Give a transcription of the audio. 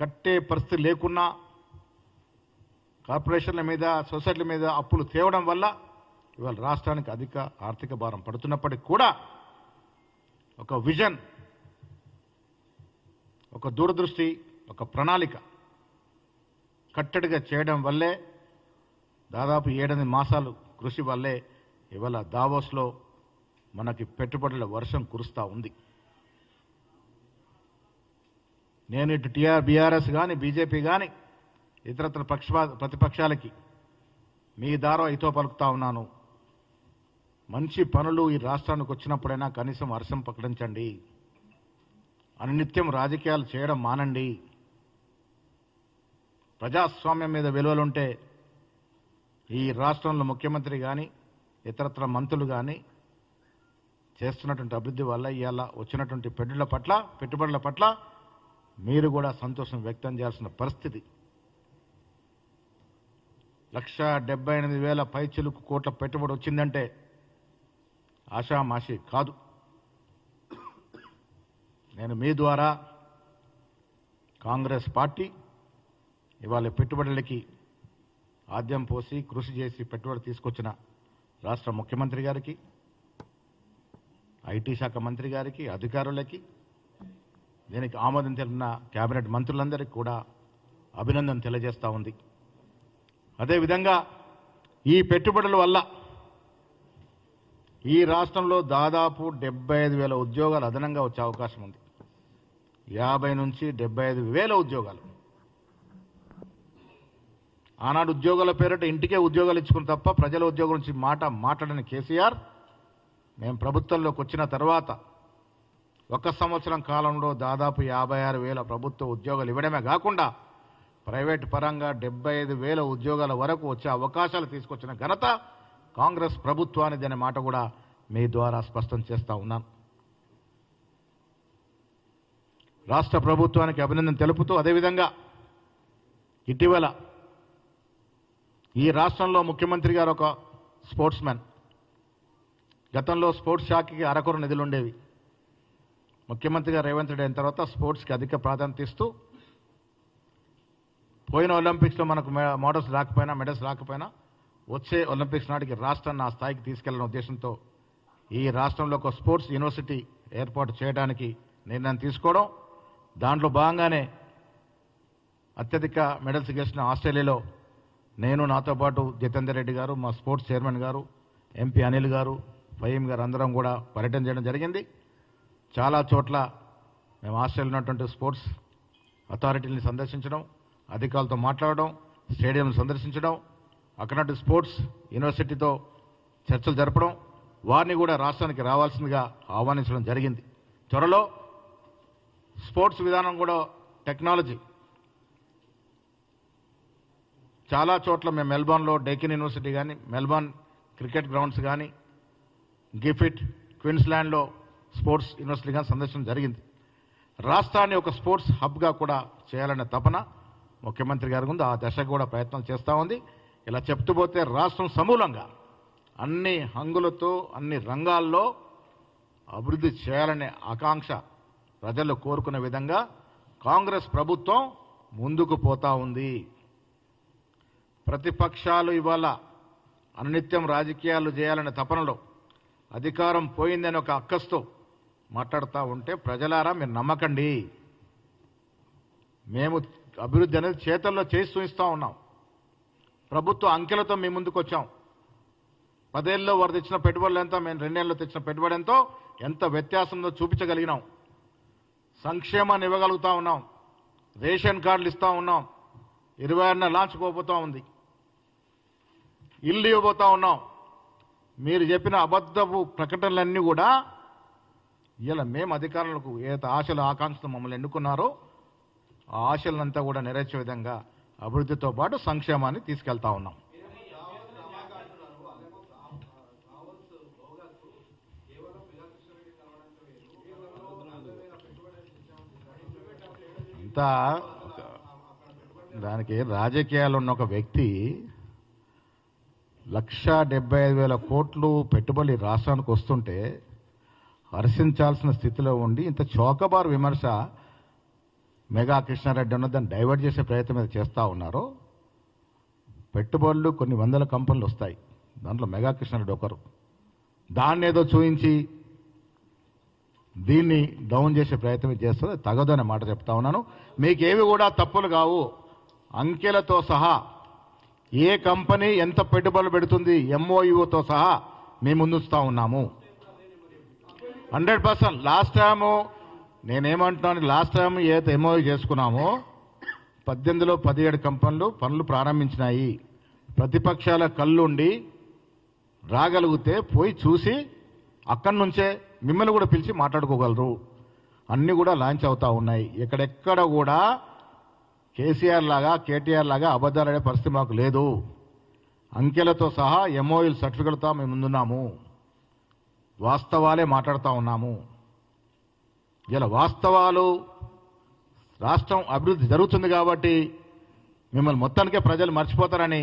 కట్టే పరిస్థితి లేకున్నా కార్పొరేషన్ల మీద సొసైటీల మీద అప్పులు తేవడం వల్ల ఇవాళ రాష్ట్రానికి అధిక ఆర్థిక భారం పడుతున్నప్పటికీ కూడా ఒక విజన్, ఒక దూరదృష్టి, ఒక ప్రణాళిక కట్టడిగా చేయడం వల్లే దాదాపు 7 మాసాలు కృషి వల్లే ఇవాళ దావోస్లో మనకి పెట్టుబడుల వర్షం కురుస్తూ ఉంది. నేను ఇటు బీఆర్ఎస్ కానీ బీజేపీ కానీ ఇతరత్ర ప్రతిపక్షాలకి మీ ద్వారా హితో పలుకుతా ఉన్నాను. మంచి పనులు ఈ రాష్ట్రానికి వచ్చినప్పుడైనా కనీసం వర్షం ప్రకటించండి. అనినిత్యం రాజకీయాలు చేయడం మానండి. ప్రజాస్వామ్యం మీద విలువలుంటే ఈ రాష్ట్రంలో ముఖ్యమంత్రి కానీ ఇతరత్ర మంత్రులు కానీ చేస్తున్నటువంటి అభివృద్ధి వల్ల ఇవాళ వచ్చినటువంటి పెట్టుబడుల పట్ల మీరు కూడా సంతోషం వ్యక్తం చేయాల్సిన పరిస్థితి. 1,78,000 పైచిలుకు కోట్ల పెట్టుబడి వచ్చిందంటే ఆషామాషి కాదు. నేను మీ ద్వారా కాంగ్రెస్ పార్టీ ఇవాళ పెట్టుబడులకి ఆద్యం పోసి కృషి చేసి పెట్టుబడి తీసుకొచ్చిన రాష్ట్ర ముఖ్యమంత్రి గారికి, ఐటీ శాఖ మంత్రి గారికి, అధికారులకి, దీనికి ఆమోదం తెలిపిన కేబినెట్ మంత్రులందరికీ కూడా అభినందన తెలియజేస్తూ ఉంది. అదేవిధంగా ఈ పెట్టుబడుల వల్ల ఈ రాష్ట్రంలో దాదాపు 75,000 ఉద్యోగాలు అదనంగా వచ్చే అవకాశం ఉంది. 50 నుంచి 75,000 ఉద్యోగాలు. ఆనాడు ఉద్యోగాల పేరిట ఇంటికే ఉద్యోగాలు ఇచ్చుకుని తప్ప ప్రజల ఉద్యోగం నుంచి మాట్లాడని కేసీఆర్ మేము ప్రభుత్వంలోకి వచ్చిన తర్వాత 1 సంవత్సరం కాలంలో దాదాపు 56,000 ప్రభుత్వ ఉద్యోగాలు ఇవ్వడమే కాకుండా ప్రైవేట్ పరంగా 75,000 ఉద్యోగాల వరకు వచ్చే అవకాశాలు తీసుకొచ్చిన ఘనత కాంగ్రెస్ ప్రభుత్వానిది అనే మాట కూడా మీ ద్వారా స్పష్టం చేస్తా ఉన్నాను. రాష్ట్ర ప్రభుత్వానికి అభినందన తెలుపుతూ అదేవిధంగా ఇటీవల ఈ రాష్ట్రంలో ముఖ్యమంత్రి గారు ఒక స్పోర్ట్స్ మ్యాన్. గతంలో స్పోర్ట్స్ శాఖకి అరకొర నిధులు ఉండేవి. ముఖ్యమంత్రిగా రేవంత్ రెడ్డి అయిన తర్వాత స్పోర్ట్స్కి అధిక ప్రాధాన్యత ఇస్తూ పోయిన ఒలింపిక్స్లో మనకు మెడల్స్ రాకపోయినా వచ్చే ఒలింపిక్స్ నాటికి రాష్ట్రాన్ని ఆ స్థాయికి తీసుకెళ్లనే ఉద్దేశంతో ఈ రాష్ట్రంలో ఒక స్పోర్ట్స్ యూనివర్సిటీ ఏర్పాటు చేయడానికి నిర్ణయం తీసుకోవడం, దాంట్లో భాగంగానే అత్యధిక మెడల్స్ గెలిచిన ఆస్ట్రేలియాలో నేను, నాతో పాటు జితేందర్ రెడ్డి గారు, మా స్పోర్ట్స్ చైర్మన్ గారు, ఎంపీ అనిల్ గారు, ఫహీం గారు అందరం కూడా పర్యటన చేయడం జరిగింది. చాలా చోట్ల మేము ఆస్ట్రేలియాలో ఉన్నటువంటి స్పోర్ట్స్ అథారిటీని సందర్శించడం, అధికారులతో మాట్లాడడం, స్టేడియంను సందర్శించడం, అక్కడ స్పోర్ట్స్ యూనివర్సిటీతో చర్చలు జరపడం, వారిని కూడా రాష్ట్రానికి రావాల్సిందిగా ఆహ్వానించడం జరిగింది. త్వరలో స్పోర్ట్స్ విధానం కూడా టెక్నాలజీ చాలా చోట్ల మేము మెల్బోర్న్లో డెకిన్ యూనివర్సిటీ కానీ, మెల్బోర్న్ క్రికెట్ గ్రౌండ్స్ కానీ, గిఫిట్ క్వీన్స్లాండ్లో స్పోర్ట్స్ యూనివర్సిటీ కానీ సందర్శించడం జరిగింది. రాష్ట్రాన్ని ఒక స్పోర్ట్స్ హబ్గా కూడా చేయాలనే తపన ముఖ్యమంత్రి గారి ఉంది. ఆ దశకు కూడా ప్రయత్నం చేస్తూ ఉంది. ఇలా చెప్తూ పోతే రాష్ట్రం సమూలంగా అన్ని హంగులతో అన్ని రంగాల్లో అభివృద్ధి చేయాలనే ఆకాంక్ష ప్రజలు కోరుకునే విధంగా కాంగ్రెస్ ప్రభుత్వం ముందుకు పోతా ఉంది. ప్రతిపక్షాలు ఇవాళ అనునిత్యం రాజకీయాలు చేయాలనే తపనలో అధికారం పోయిందని ఒక అక్కస్తో మాట్లాడుతూ ఉంటే ప్రజలారా మీరు నమ్మకండి. మేము అభివృద్ధి అనేది చేతల్లో చేసి చూపిస్తూ ఉన్నాం. ప్రభుత్వ అంకెలతో మీ ముందుకు వచ్చాం. 10 ఏళ్ళలో వారు తెచ్చిన పెట్టుబడులు ఎంత, మేము 2 ఏళ్ళలో తెచ్చిన పెట్టుబడి ఎంతో, ఎంత వ్యత్యాసంలో చూపించగలిగినాం. సంక్షేమాన్ని ఇవ్వగలుగుతా ఉన్నాం. రేషన్ కార్డులు ఇస్తూ ఉన్నాం. 26న లాంచ్ పోతా ఉంది. ఇల్లు ఇవ్వబోతా ఉన్నాం. మీరు చెప్పిన అబద్ధపు ప్రకటనలన్నీ కూడా ఇలా మేము అధికారులకు ఏదైతే ఆశలు ఆకాంక్షలు మమ్మల్ని ఎన్నుకున్నారో ఆ ఆశలంతా కూడా నెరవేర్చే విధంగా అభివృద్ధితో పాటు సంక్షేమాన్ని తీసుకెళ్తా ఉన్నాం. అంతా దానికి రాజకీయాలు ఉన్న ఒక వ్యక్తి 1,75,000 కోట్లు పెట్టుబడి రాష్ట్రానికి వస్తుంటే హర్షించాల్సిన స్థితిలో ఉండి ఇంత చౌకబారు విమర్శ మెగా కృష్ణారెడ్డి ఉన్న దాన్ని డైవర్ట్ చేసే ప్రయత్నం మీద చేస్తూ ఉన్నారో, పెట్టుబడులు కొన్ని వందల కంపెనీలు వస్తాయి, దాంట్లో మెగా కృష్ణారెడ్డి ఒకరు. దాన్ని ఏదో చూపించి దీన్ని డౌన్ చేసే ప్రయత్నం చేస్తుంది, తగదు అనే మాట చెప్తా ఉన్నాను. మీకేవి కూడా తప్పులు కావు, అంకెలతో సహా ఏ కంపెనీ ఎంత పెట్టుబడులు పెడుతుంది ఎంఓయూతో సహా మేము ముందుస్తూ ఉన్నాము 100%. లాస్ట్ టైము నేనేమంటున్నాను, లాస్ట్ టైం ఏదైతే ఎంఓయూ చేసుకున్నామో 18లో 17 కంపెనీలు పనులు ప్రారంభించినాయి. ప్రతిపక్షాల కళ్ళుండి రాగలిగితే పోయి చూసి అక్కడి నుంచే మిమ్మల్ని కూడా పిలిచి మాట్లాడుకోగలరు. అన్నీ కూడా లాంచ్ అవుతూ ఉన్నాయి. ఎక్కడెక్కడ కూడా కేసీఆర్ లాగా కేటీఆర్ లాగా అబద్ధాలనే పరిస్థితి మాకు లేదు. అంకెలతో సహా ఎంఓయూల సర్టిఫికెట్తో మేము ముందున్నాము, వాస్తవాలే మాట్లాడుతూ ఉన్నాము. ఇలా వాస్తవాలు, రాష్ట్రం అభివృద్ధి జరుగుతుంది కాబట్టి మిమ్మల్ని మొత్తానికే ప్రజలు మర్చిపోతారని